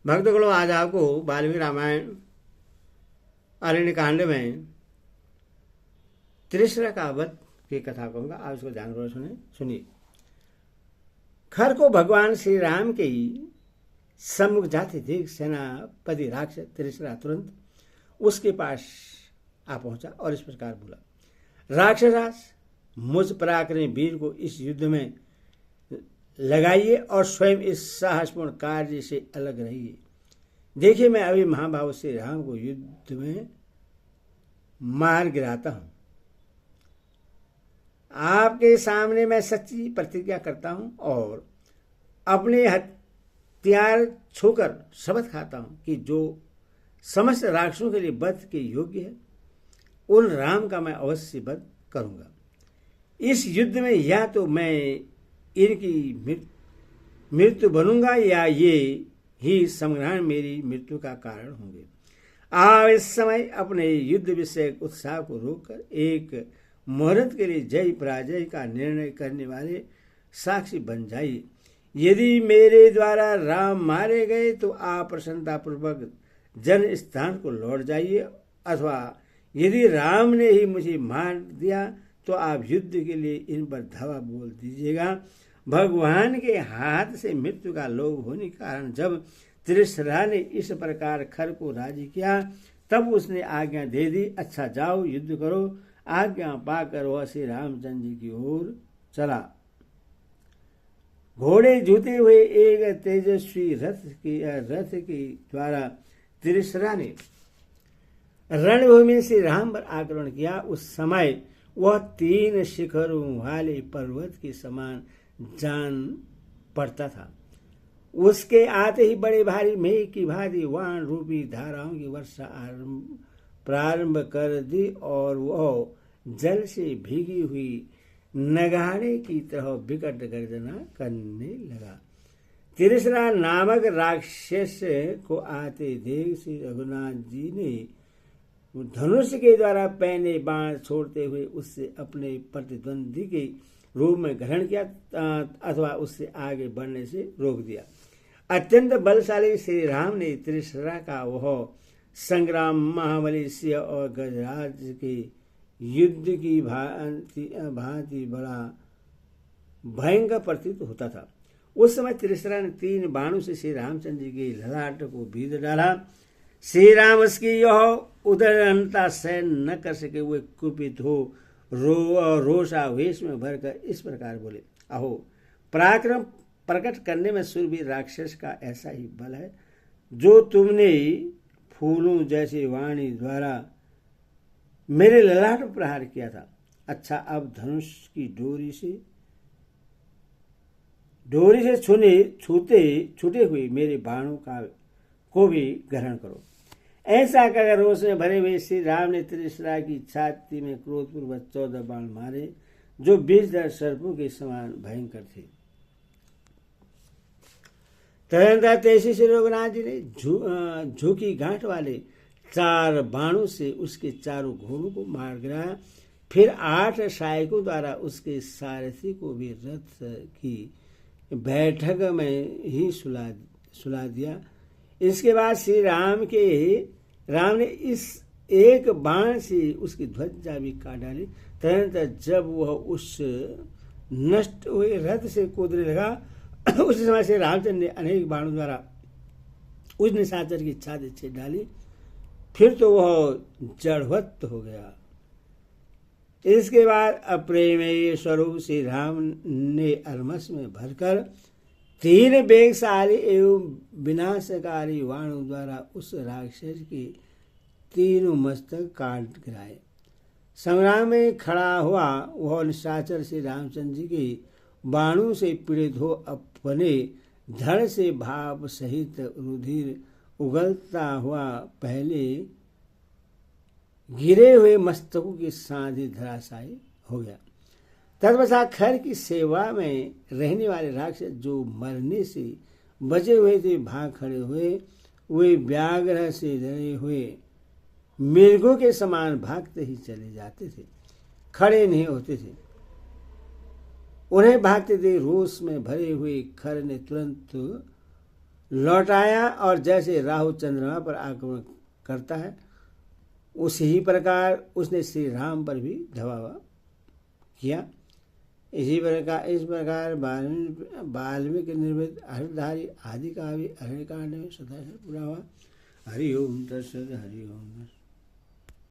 भक्तगणों, आज आपको वाल्मीकि रामायण अरण्य कांड में त्रिशरा का वध की कथा कहूंगा। आप इसको ध्यानपूर्वक सुनिए। खर को भगवान श्री राम के सम्मुख जाते देख सेनापति राक्षस त्रिशरा तुरंत उसके पास आ पहुंचा और इस प्रकार बोला, राक्षसराज, मुझ पराक्रमी वीर को इस युद्ध में लगाइए और स्वयं इस साहसपूर्ण कार्य से अलग रहिए। देखिए, मैं अभी महाभाव श्री राम को युद्ध में मार गिराता हूं। आपके सामने मैं सच्ची प्रतिज्ञा करता हूं और अपने हथियार छूकर शपथ खाता हूं कि जो समस्त राक्षसों के लिए वध के योग्य है, उन राम का मैं अवश्य वध करूंगा। इस युद्ध में या तो मैं इनकी मृत्यु बनूंगा या ये ही संग्राम मेरी मृत्यु का कारण होंगे। आप इस समय अपने युद्ध विषय उत्साह को रोककर एक मुहूर्त के लिए जय पराजय का निर्णय करने वाले साक्षी बन जाइए। यदि मेरे द्वारा राम मारे गए तो आप प्रसन्नतापूर्वक जन स्थान को लौट जाइए, अथवा यदि राम ने ही मुझे मार दिया तो आप युद्ध के लिए इन पर धावा बोल दीजिएगा। भगवान के हाथ से मृत्यु का लोभ होने के कारण जब त्रिशरा ने इस प्रकार खर को राजी किया, तब उसने आज्ञा दे दी, अच्छा जाओ युद्ध करो। आज्ञा पाकर वह श्री रामचंद्र जी की ओर चला। घोड़े जुते हुए एक तेजस्वी रथ के द्वारा त्रिशरा ने रणभूमि से राम पर आक्रमण किया। उस समय वह 3 शिखरों वाले पर्वत के समान जान पड़ता था। उसके आते ही बड़े भारी मेघ की भांति वाण रूपी धाराओं की वर्षा प्रारंभ कर दी और वह जल से भीगी हुई नगाड़े की तरह विकट गर्जना करने लगा। त्रिशरा नामक राक्षस को आते देख श्री रघुनाथ जी ने धनुष के द्वारा पहने बाण छोड़ते हुए उससे अपने प्रतिद्वंदी के रूप में ग्रहण किया अथवा उससे आगे बढ़ने से रोक दिया। अत्यंत बलशाली श्री राम ने त्रिशरा का वह संग्राम महाबली सिंह और गजराज के युद्ध की भांति बड़ा भयंकर प्रतीत होता था। उस समय त्रिशरा ने 3 बाणों से श्री रामचंद्र जी के ललाट को बीध डाला। श्री राम उसकी यह उदरता सहन न कर सके, वे कुपित हो रोषावेश में भरकर इस प्रकार बोले, अहो, पराक्रम प्रकट करने में शूरवीर राक्षस का ऐसा ही बल है जो तुमने फूलों जैसी वाणी द्वारा मेरे ललाट पर प्रहार किया था। अच्छा, अब धनुष की डोरी से छूटे हुए मेरे बाणों को भी ग्रहण करो। ऐसा कहकर रोष में भरे हुए श्री राम ने त्रिशरा की छाती में क्रोधपूर्वक 14 बाण मारे, जो 20 सर्पों के समान भयंकर थे। तदनंतर तेजी से रघुनाथ जी ने झुकी गांठ वाले 4 बाणों से उसके चारों घोड़ों को मार गिराया। फिर 8 सहायकों द्वारा उसके सारथी को भी रथ की बैठक में ही सुला दिया। इसके बाद श्री राम ने इस एक बाण से उसकी ध्वजा भी काट डाली। तदनंतर जब वह उस नष्ट हुए रथ से कूदने लगा, उस समय से रामचंद्र ने अनेक बाणों द्वारा उस निशाचर की छाती छेद डाली। फिर तो वह जड़वत हो गया। इसके बाद अप्रेमेय स्वरूप श्री राम ने अलमस में भरकर 3 वेगशाली एवं विनाशकारी वाणों द्वारा उस राक्षस के 3 मस्तक काट गिराए। संग्राम में खड़ा हुआ वह निशाचर श्री रामचंद्र जी के बाणों से पीड़ित हो अपने धड़ से भाव सहित रुधिर उगलता हुआ पहले गिरे हुए मस्तकों के साथ ही धराशायी हो गया। तत्पश्चात खर की सेवा में रहने वाले राक्षस जो मरने से बचे हुए थे भाग खड़े हुए। वे व्याघ्र से डरे हुए मृगों के समान भागते ही चले जाते थे, खड़े नहीं होते थे। उन्हें भागते देख रोष में भरे हुए खर ने तुरंत लौटाया और जैसे राहु चंद्रमा पर आक्रमण करता है उसी प्रकार उसने श्री राम पर भी धावा किया। इस प्रकार वाल्मीकि निर्मित हरिधारी आदि काव्य अरण्यकांड में 27 पूरा हुआ। हरि ओम तत्सत। हरि ओम।